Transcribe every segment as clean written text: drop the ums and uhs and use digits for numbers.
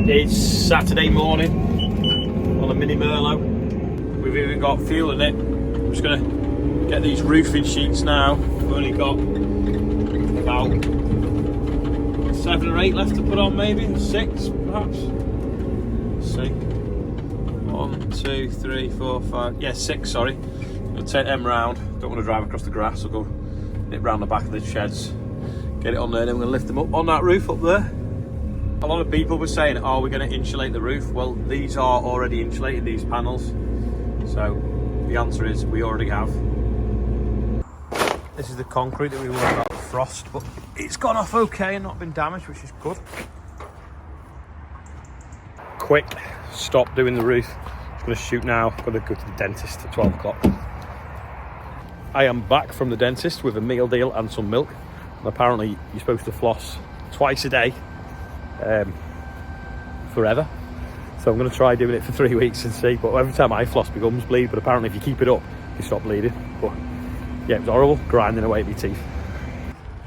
It's Saturday morning on a mini Merlot. We've even got fuel in it. I'm just going to get these roofing sheets now. We've only got about 7 or 8 left to put on, maybe 6 perhaps. Let's see. 1, 2, 3, 4, 5. Yeah, 6, sorry. I'll take them round. Don't want to drive across the grass. I'll go nip round the back of the sheds, get it on there, and then we're going to lift them up on that roof up there. A lot of people were saying, are we going to insulate the roof? Well, these are already insulated, these panels. So the answer is we already have. This is the concrete that we worried about the frost, but it's gone off okay and not been damaged, which is good. Quick stop doing the roof. I'm going to shoot now. I'm going to go to the dentist at 12 o'clock. I am back from the dentist with a meal deal and some milk. And apparently you're supposed to floss twice a day. Forever. So I'm going to try doing it for 3 weeks and see, but every time I floss my gums bleed, but apparently if you keep it up you stop bleeding. But yeah, it was horrible grinding away at my teeth.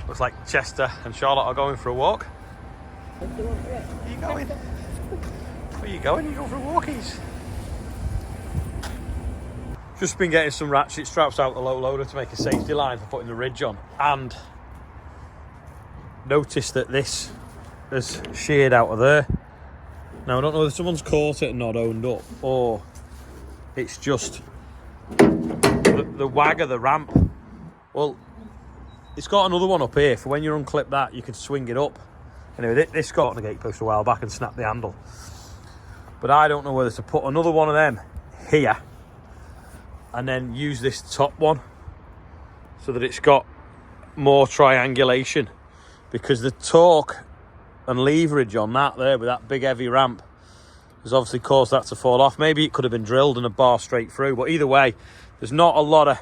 Looks like Chester and Charlotte are going for a walk. Where are you going? Where are you going? You going for walkies? Just been getting some ratchet straps out the low loader to make a safety line for putting the ridge on, and noticed that this has sheared out of there. Now I don't know if someone's caught it and not owned up, or it's just the wag of the ramp. Well, it's got another one up here for when you unclip that you can swing it up. Anyway, this got on the gate post a while back and snapped the handle, but I don't know whether to put another one of them here and then use this top one so that it's got more triangulation, because the torque and leverage on that there with that big heavy ramp has obviously caused that to fall off. Maybe it could have been drilled and a bar straight through, but either way there's not a lot of,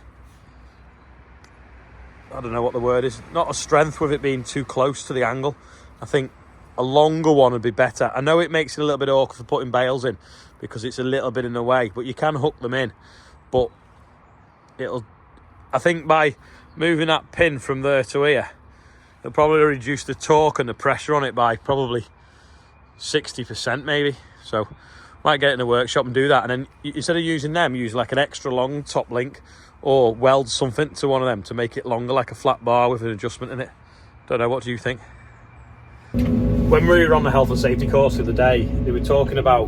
I don't know what the word is, not a strength with it being too close to the angle. I think a longer one would be better. I know it makes it a little bit awkward for putting bales in because it's a little bit in the way, but you can hook them in. But I think by moving that pin from there to here, it'll probably reduce the torque and the pressure on it by probably 60% maybe. So might get it in the workshop and do that, and then instead of using them, use like an extra long top link or weld something to one of them to make it longer, like a flat bar with an adjustment in it. Don't know, what do you think? When we were on the health and safety course the other day, they were talking about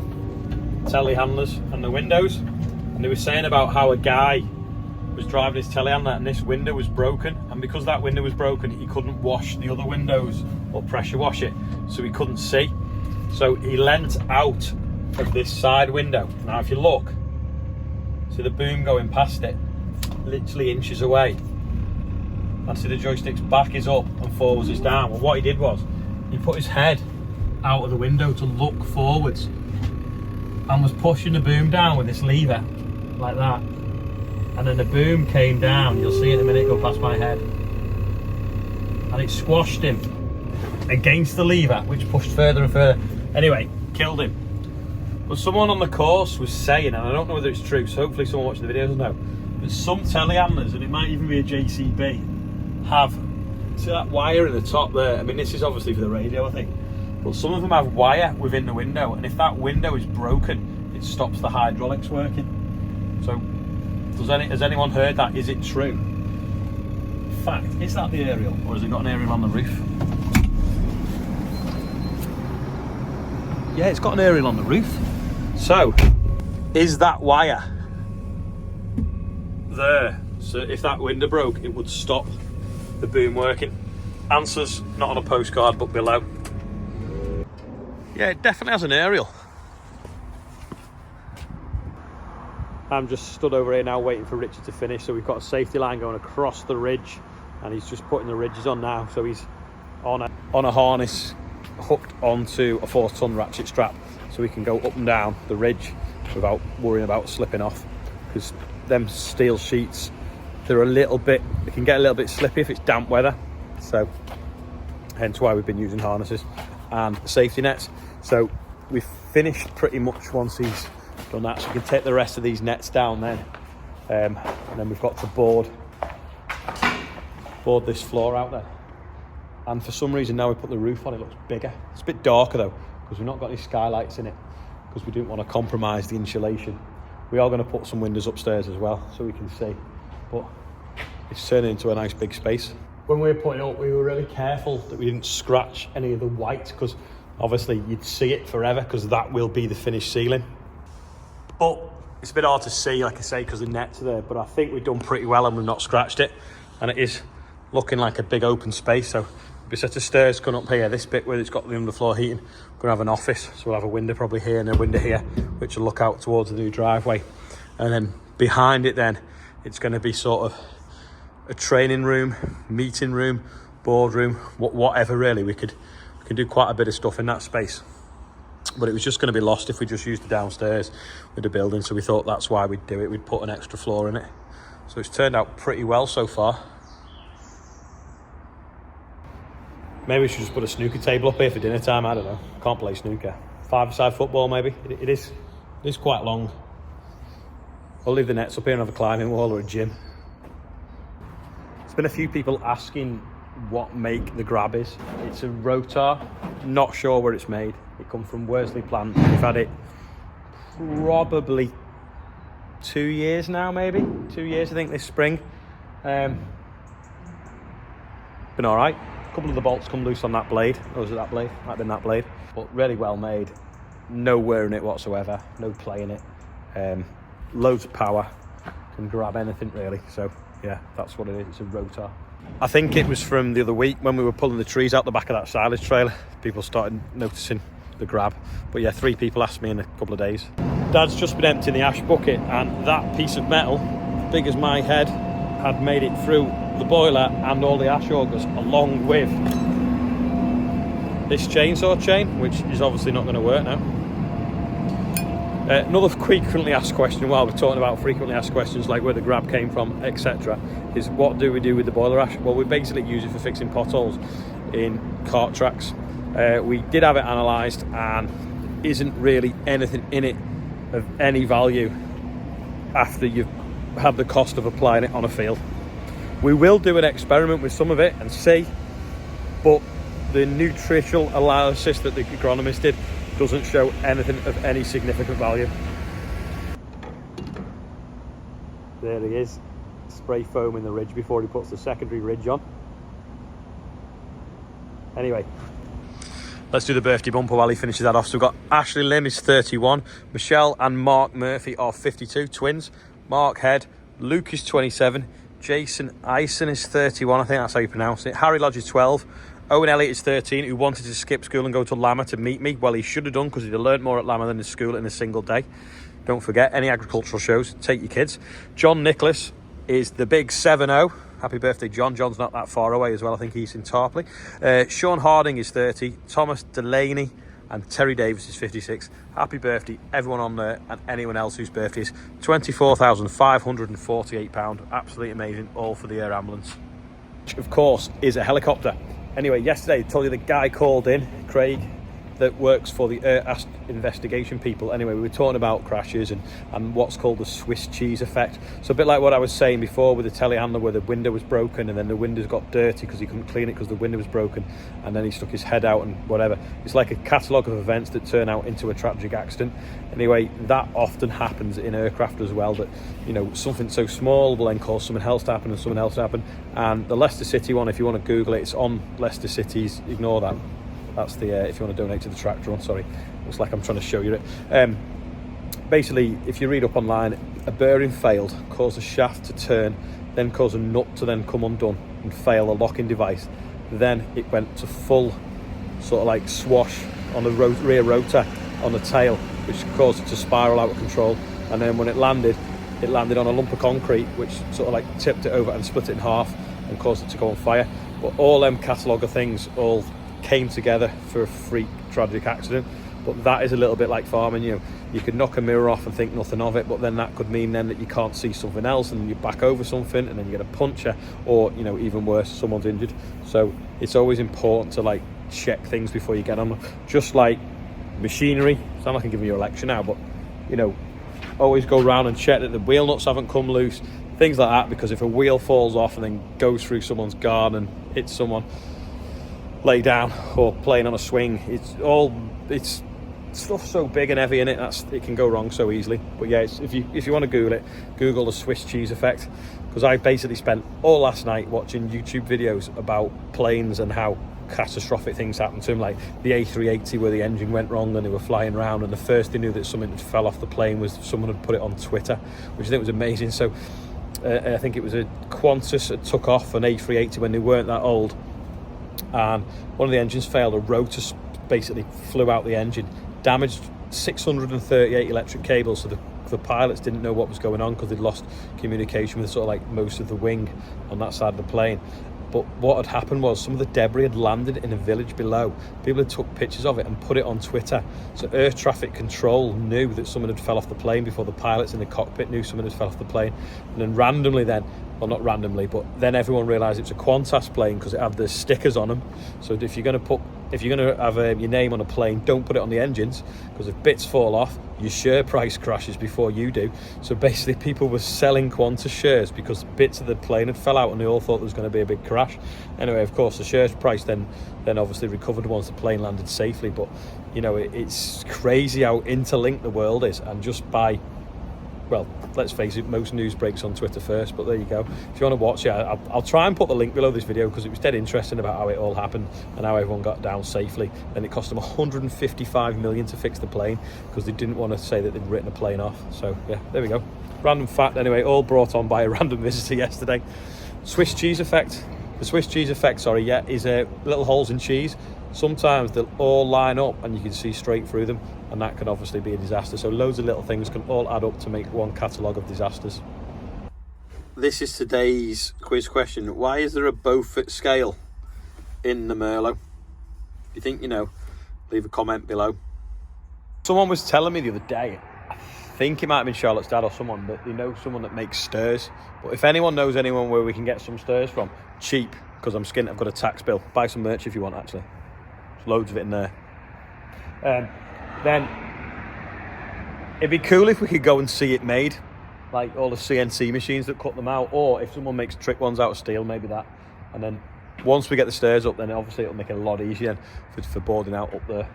telehandlers and the windows, and they were saying about how a guy was driving his telehandler and this window was broken, and because that window was broken he couldn't wash the other windows or pressure wash it, so he couldn't see. So he leant out of this side window. Now if you look, see the boom going past it, literally inches away, and see the joystick's back is up and forwards is down. Well, what he did was he put his head out of the window to look forwards and was pushing the boom down with this lever like that, and then the boom came down. You'll see in a minute go past my head, and it squashed him against the lever, which pushed further and further. Anyway, killed him. But someone on the course was saying, and I don't know whether it's true, so hopefully someone watching the videos will know, but some telehandlers, and it might even be a JCB, have, see that wire in the top there? I mean, this is obviously for the radio, I think, but some of them have wire within the window, and if that window is broken, it stops the hydraulics working. So has anyone heard that? Is it true? In fact, is that the aerial, or has it got an aerial on the roof? Yeah, it's got an aerial on the roof. So is that wire there? So if that window broke, it would stop the boom working. Answers not on a postcard but below. Yeah, it definitely has an aerial. I'm just stood over here now waiting for Richard to finish. So we've got a safety line going across the ridge, and he's just putting the ridges on now. So he's on a harness hooked onto a 4-ton ratchet strap, so we can go up and down the ridge without worrying about slipping off, because them steel sheets, they can get a little bit slippy if it's damp weather. So hence why we've been using harnesses and safety nets. So we've finished pretty much once he's done that, so we can take the rest of these nets down then, and then we've got to board this floor out there. And for some reason now we put the roof on, it looks bigger. It's a bit darker though, because we've not got any skylights in it, because we didn't want to compromise the insulation. We are going to put some windows upstairs as well so we can see, but it's turning into a nice big space. When we were putting it up, we were really careful that we didn't scratch any of the white, because obviously you'd see it forever, because that will be the finished ceiling. But it's a bit hard to see, like I say, because the nets are there, but I think we've done pretty well and we've not scratched it, and it is looking like a big open space. So a set of stairs coming up here, this bit where it's got the underfloor heating, we're gonna have an office, so we'll have a window probably here and a window here, which will look out towards the new driveway. And then behind it then, it's gonna be sort of a training room, meeting room, boardroom, whatever really. We can do quite a bit of stuff in that space. But it was just gonna be lost if we just used the downstairs with the building, so we thought that's why we'd do it. We'd put an extra floor in it. So it's turned out pretty well so far. Maybe we should just put a snooker table up here for dinner time. I don't know. Can't play snooker. 5-a-side football maybe. It is quite long. I'll leave the nets up here and have a climbing wall or a gym. There's been a few people asking what make the grab is. It's a rotar. Not sure where it's made. It comes from Worsley plant. We've had it probably 2 years now, maybe. 2 years I think this spring. Been all right. A couple of the bolts come loose on that blade. Or was it that blade? Might have been that blade. But really well made. No wear in it whatsoever. No play in it. Loads of power. Can grab anything really. So yeah, that's what it is. It's a rotor. I think it was from the other week when we were pulling the trees out the back of that silage trailer. People started noticing the grab. But yeah, 3 people asked me in a couple of days. Dad's just been emptying the ash bucket, and that piece of metal, big as my head, had made it through the boiler and all the ash augers, along with this chainsaw chain, which is obviously not going to work now. Another frequently asked question, while we're talking about frequently asked questions like where the grab came from, etc., is what do we do with the boiler ash? Well, we basically use it for fixing potholes in cart tracks. We did have it analysed, and isn't really anything in it of any value after you've had the cost of applying it on a field. We will do an experiment with some of it and see, but the nutritional analysis that the agronomist did doesn't show anything of any significant value. There he is, spray foam in the ridge before he puts the secondary ridge on. Anyway, let's do the birthday bumper while he finishes that off. So we've got Ashley Lim is 31, Michelle and Mark Murphy are 52, twins. Mark Head, Luke is 27, Jason Eisen is 31, I think that's how you pronounce it. Harry Lodge is 12, Owen Elliott is 13, who wanted to skip school and go to Lama to meet me. Well, he should have done, because he'd have learned more at Lama than in school in a single day. Don't forget, any agricultural shows, take your kids. John Nicholas is the big 7-0. Happy birthday, John. John's not that far away as well. I think he's in Tarpley. Sean Harding is 30, Thomas Delaney and Terry Davis is 56. Happy birthday, everyone on there, and anyone else whose birthday is. £24,548. Absolutely amazing, all for the air ambulance. Which, of course, is a helicopter. Anyway, yesterday I told you the guy called in, Craig, that works for the Ask investigation people. Anyway, we were talking about crashes and what's called the Swiss cheese effect. So a bit like what I was saying before with the telehandler, where the window was broken and then the windows got dirty because he couldn't clean it because the window was broken, and then he stuck his head out and whatever. It's like a catalogue of events that turn out into a tragic accident. Anyway, that often happens in aircraft as well, that, you know, something so small will then cause something else to happen and something else to happen. And the Leicester City one, if you want to Google it, it's on Leicester City's, ignore that. That's the, if you want to donate to the tractor one, sorry. Looks like I'm trying to show you it. Basically, if you read up online, a bearing failed, caused a shaft to turn, then caused a nut to then come undone and fail a locking device. Then it went to full sort of like swash on the rear rotor on the tail, which caused it to spiral out of control. And then when it landed on a lump of concrete, which sort of like tipped it over and split it in half and caused it to go on fire. But all them catalogue of things all came together for a freak tragic accident. But that is a little bit like farming. You could knock a mirror off and think nothing of it, but then that could mean then that you can't see something else and you back over something and then you get a puncture, or, you know, even worse, someone's injured. So it's always important to like check things before you get on them. Just like machinery, sound like I'm giving you a lecture now, but, you know, always go around and check that the wheel nuts haven't come loose, things like that, because if a wheel falls off and then goes through someone's garden and hits someone lay down or playing on a swing, it's all it's stuff's so big and heavy in it, it can go wrong so easily. But yeah, if you want to Google it, Google the Swiss cheese effect, because I basically spent all last night watching YouTube videos about planes and how catastrophic things happened to them, like the A380 where the engine went wrong and they were flying around, and the first they knew that something had fell off the plane was someone had put it on Twitter, which I think was amazing. So I think it was a Qantas that took off an A380 when they weren't that old, and one of the engines failed. A rotor basically flew out the engine, damaged 638 electric cables, so the pilots didn't know what was going on because they'd lost communication with sort of like most of the wing on that side of the plane. But what had happened was some of the debris had landed in a village below. People had took pictures of it and put it on Twitter. So air traffic control knew that someone had fell off the plane before the pilots in the cockpit knew someone had fell off the plane. And then randomly then, well, not randomly, but then everyone realised it's a Qantas plane because it had the stickers on them. So if you're going to have your name on a plane, don't put it on the engines, because if bits fall off, your share price crashes before you do. So basically people were selling Qantas shares because bits of the plane had fell out and they all thought there was going to be a big crash. Anyway, of course, the shares price then obviously recovered once the plane landed safely. But, you know, it's crazy how interlinked the world is, and just by, well, let's face it, most news breaks on Twitter first, but there you go. If you want to watch it, I'll try and put the link below this video, because it was dead interesting about how it all happened and how everyone got down safely. And it cost them 155 million to fix the plane because they didn't want to say that they'd written a plane off. So yeah, there we go. Random fact anyway, all brought on by a random visitor yesterday. Swiss cheese effect. The Swiss cheese effect, is little holes in cheese. Sometimes they'll all line up and you can see straight through them, and that can obviously be a disaster. So loads of little things can all add up to make one catalogue of disasters. This is today's quiz question. Why is there a Beaufort scale in the Merlot? If you think you know, leave a comment below. Someone was telling me the other day, I think it might have been Charlotte's dad or someone, that they know someone that makes stirs. But if anyone knows anyone where we can get some stirs from, cheap, because I'm skint, I've got a tax bill. Buy some merch if you want, actually. There's loads of it in there. Then it'd be cool if we could go and see it made, like all the CNC machines that cut them out, or if someone makes trick ones out of steel, maybe that. And then once we get the stairs up, then obviously it'll make it a lot easier for boarding out up there,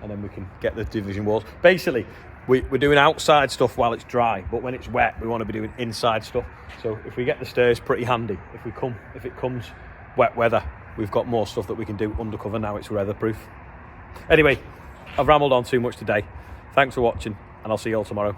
and then we can get the division walls. Basically, we're doing outside stuff while it's dry, but when it's wet, we want to be doing inside stuff. So if we get the stairs, pretty handy. If it comes wet weather, we've got more stuff that we can do undercover now it's weatherproof. Anyway, I've rambled on too much today. Thanks for watching, and I'll see you all tomorrow.